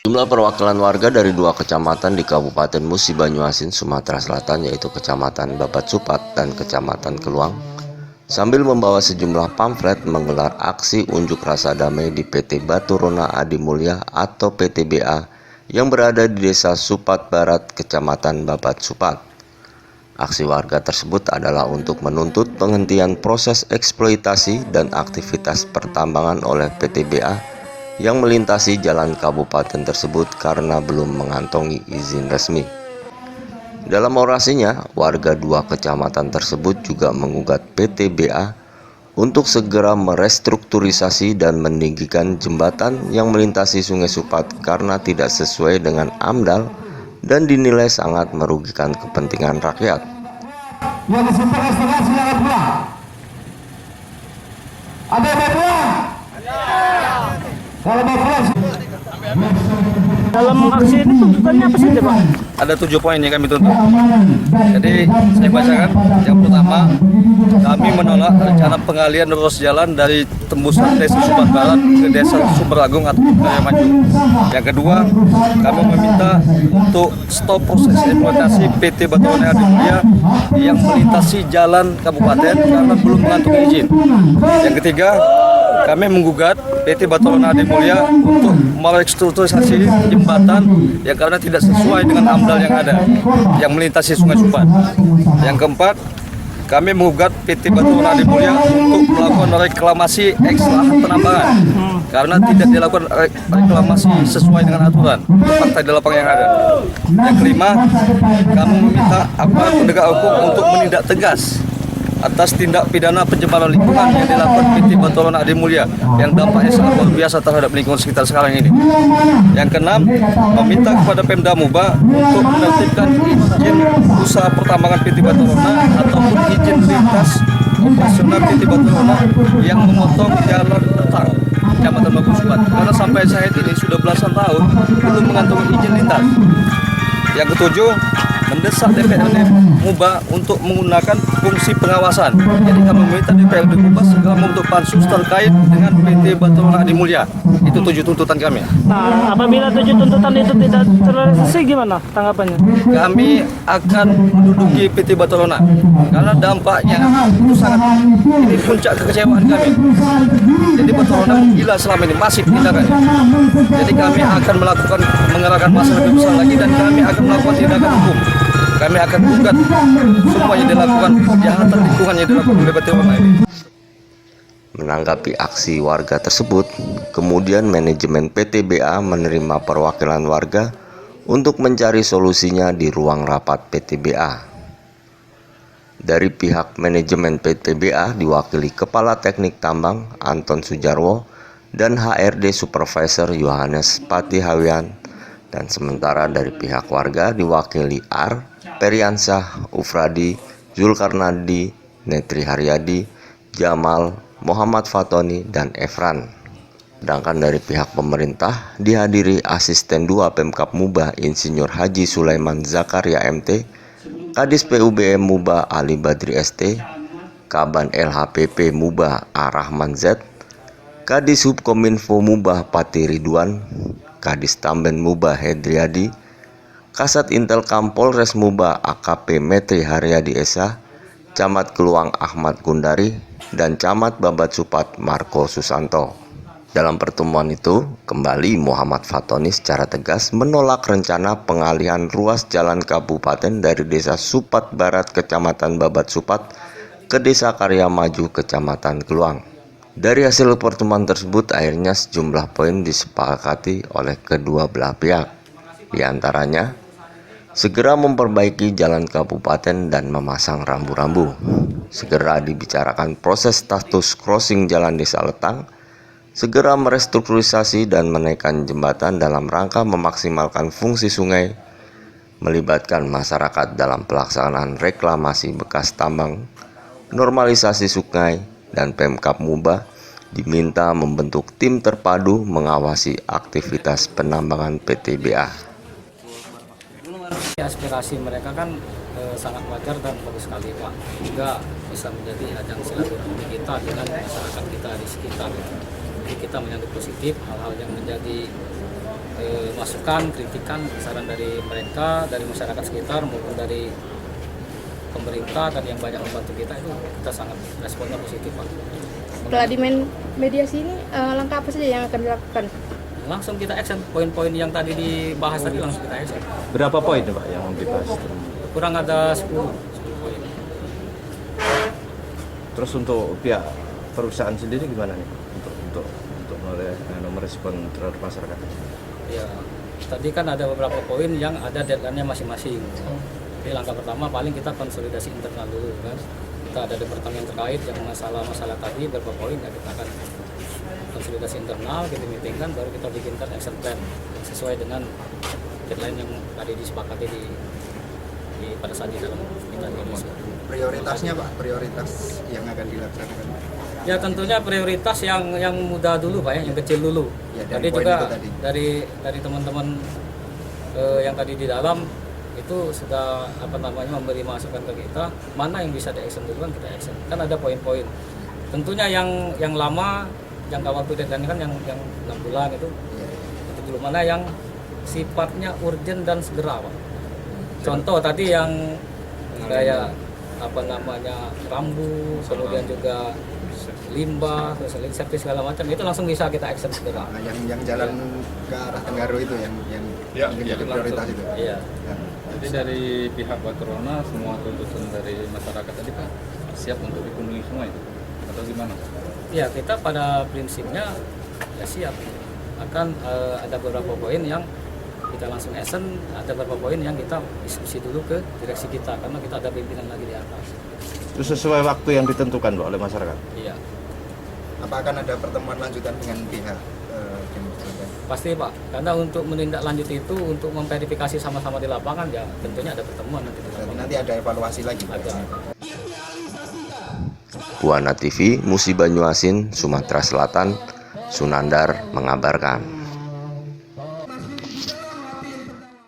Jumlah perwakilan warga dari dua kecamatan di Kabupaten Musi Banyuasin, Sumatera Selatan, yaitu Kecamatan Babat Supat dan Kecamatan Keluang, sambil membawa sejumlah pamflet menggelar aksi unjuk rasa damai di PT Baturona Adi Mulya atau PTBA yang berada di Desa Supat Barat, Kecamatan Babat Supat. Aksi warga tersebut adalah untuk menuntut penghentian proses eksploitasi dan aktivitas pertambangan oleh PTBA yang melintasi jalan kabupaten tersebut karena belum mengantongi izin resmi. Dalam orasinya, warga dua kecamatan tersebut juga menggugat PTBA untuk segera merestrukturisasi dan meninggikan jembatan yang melintasi Sungai Supat karena tidak sesuai dengan AMDAL dan dinilai sangat merugikan kepentingan rakyat. Yang disebutkan silakan pulang. Ada yang pulang? Kalau mau pulang. Dalam aksi ini tuntutannya apa saja, Pak? Ada 7 poin yang kami tuntut. Jadi saya bacakan. Yang pertama, kami menolak rencana pengalihan ruas jalan dari tembusan Desa Supat Barat ke Desa Sumberagung atau Karya Maju. Yang kedua, kami meminta untuk stop proses eksploitasi PT Baturona Adi Mulya yang melintasi jalan kabupaten karena belum mengantongi izin. Yang ketiga, kami menggugat PT Baturona Adi Mulya untuk merestrukturisasi jembatan yang karena tidak sesuai dengan AMDAL yang ada yang melintasi Sungai Supat. Yang keempat, kami menggugat PT Baturona Adi Mulya untuk melakukan reklamasi eks lahan penambangan karena tidak dilakukan reklamasi sesuai dengan aturan fakta di lapangan yang ada. Yang kelima, kami meminta aparat penegak hukum untuk menindak tegas atas tindak pidana pencemaran lingkungan yang dilakukan PT Baturona Adi Mulya yang dampaknya sangat luar biasa terhadap lingkungan sekitar sekarang ini. Yang keenam, meminta kepada Pemda Muba untuk menertibkan izin usaha pertambangan PT Baturona ataupun izin lintas operasional PT Baturona yang memotong jalan petang Kecamatan Babat Supat karena sampai saat ini sudah belasan tahun belum mengantongi izin lintas. Yang ketujuh, mendesak DPRD Muba untuk menggunakan fungsi pengawasan. Jadi kami meminta DPRD Muba segera membentuk pansus terkait dengan PT Baturona Adi Mulya. Itu 7 tuntutan kami. Nah, apabila 7 tuntutan itu tidak terrealisasi, gimana tanggapannya? Kami akan menduduki PT Baturona karena dampaknya itu sangat, ini puncak kekecewaan kami. Jadi Baturona gila selama ini masif tindakannya. Jadi kami akan mengerahkan massa lebih besar lagi dan kami akan melakukan tindakan hukum. Kami akan gugat semuanya dilakukan kejahatan lingkungan yang dilakukan oleh Baturona ini. Menanggapi aksi warga tersebut, kemudian manajemen PTBA menerima perwakilan warga untuk mencari solusinya di ruang rapat PTBA. Dari pihak manajemen PTBA diwakili Kepala Teknik Tambang Anton Sujarwo dan HRD Supervisor Yohanes Patihawian, dan sementara dari pihak warga diwakili Ar, Periansah, Ufradi, Zulkarnadi, Netri Haryadi, Jamal, Muhammad Fatoni, dan Efran. Sedangkan dari pihak pemerintah dihadiri Asisten 2 Pemkab Muba Insinyur Haji Sulaiman Zakaria MT, Kadis PUBM Muba Ali Badri ST, Kaban LHPP Muba Ar-Rahman Z, Kadis Hubkominfo Muba Pati Ridwan, Kadis Tamben Muba Hedriadi, Kasat Intelkam Polres Muba AKP Metri Haryadi Esa, Camat Keluang Ahmad Gundari, dan Camat Babat Supat Marco Susanto. Dalam pertemuan itu, kembali Muhammad Fatoni secara tegas menolak rencana pengalihan ruas jalan kabupaten dari Desa Supat Barat Kecamatan Babat Supat ke Desa Karya Maju Kecamatan Keluang. Dari hasil pertemuan tersebut, akhirnya sejumlah poin disepakati oleh kedua belah pihak. Di antaranya, segera memperbaiki jalan kabupaten dan memasang rambu-rambu. Segera dibicarakan proses status crossing jalan Desa Letang. Segera merestrukturisasi dan menaikkan jembatan dalam rangka memaksimalkan fungsi sungai. Melibatkan masyarakat dalam pelaksanaan reklamasi bekas tambang, normalisasi sungai, dan Pemkab Muba diminta membentuk tim terpadu mengawasi aktivitas penambangan PTBA. Aspirasi mereka kan sangat wajar dan bagus sekali, Pak. Juga bisa menjadi ajang silaturahmi kita dengan masyarakat kita di sekitar. Jadi kita menyambut positif hal-hal yang menjadi masukan, kritikan, saran dari mereka, dari masyarakat sekitar maupun dari pemerintah dan yang banyak membantu kita, itu kita sangat responnya positif Pak. Setelah di mediasi ini, langkah apa saja yang akan dilakukan? Langsung kita action, poin-poin yang tadi dibahas tadi langsung kita action. Berapa poin Pak yang dibahas? Kurang ada 10 poin. Terus untuk pihak perusahaan sendiri gimana nih untuk merespon terhadap masyarakat? Ya, tadi kan ada beberapa poin yang ada deadline-nya masing-masing. Jadi langkah pertama paling kita konsolidasi internal dulu kan. Kita ada departemen terkait yang masalah-masalah tadi beberapa poin ya, kita akan konsolidasi internal, kita meetingkan, baru kita bikinkan action plan sesuai dengan deadline yang tadi disepakati pada saat di dalam kita Indonesia. Prioritasnya Pak, prioritas yang akan dilaksanakan. Ya tentunya prioritas yang mudah dulu Pak ya, yang kecil dulu. Ya, tadi juga dari teman-teman yang tadi di dalam itu sudah memberi masukan ke kita, mana yang bisa di action duluan kita action. Kan ada poin-poin. Tentunya yang lama jangka waktu deadline kan yang 6 bulan itu dulu, mana yang sifatnya urgent dan segera Pak. Contoh tadi yang kayak rambu, kemudian juga limbah, terus septic segala macam, itu langsung bisa kita action segera. Nah, yang jalan ke arah Tenggaru itu yang menjadi prioritas itu. Iya. Jadi dari pihak Waterona semua tuntutan dari masyarakat tadi Pak siap untuk dipenuhi semua itu atau gimana? Ya, kita pada prinsipnya ya siap. Akan ada beberapa poin yang kita langsung action, ada beberapa poin yang kita diskusi dulu ke direksi kita karena kita ada pimpinan lagi di atas. Itu sesuai waktu yang ditentukan Pak oleh masyarakat? Iya. Apa akan ada pertemuan lanjutan dengan pihak demonstran? Pasti Pak, karena untuk menindaklanjuti itu, untuk memverifikasi sama-sama di lapangan ya tentunya ada pertemuan nanti di lapangan. Nanti ada evaluasi lagi Pak. Ada. Buana TV, Musi Banyuasin, Sumatera Selatan, Sunandar mengabarkan.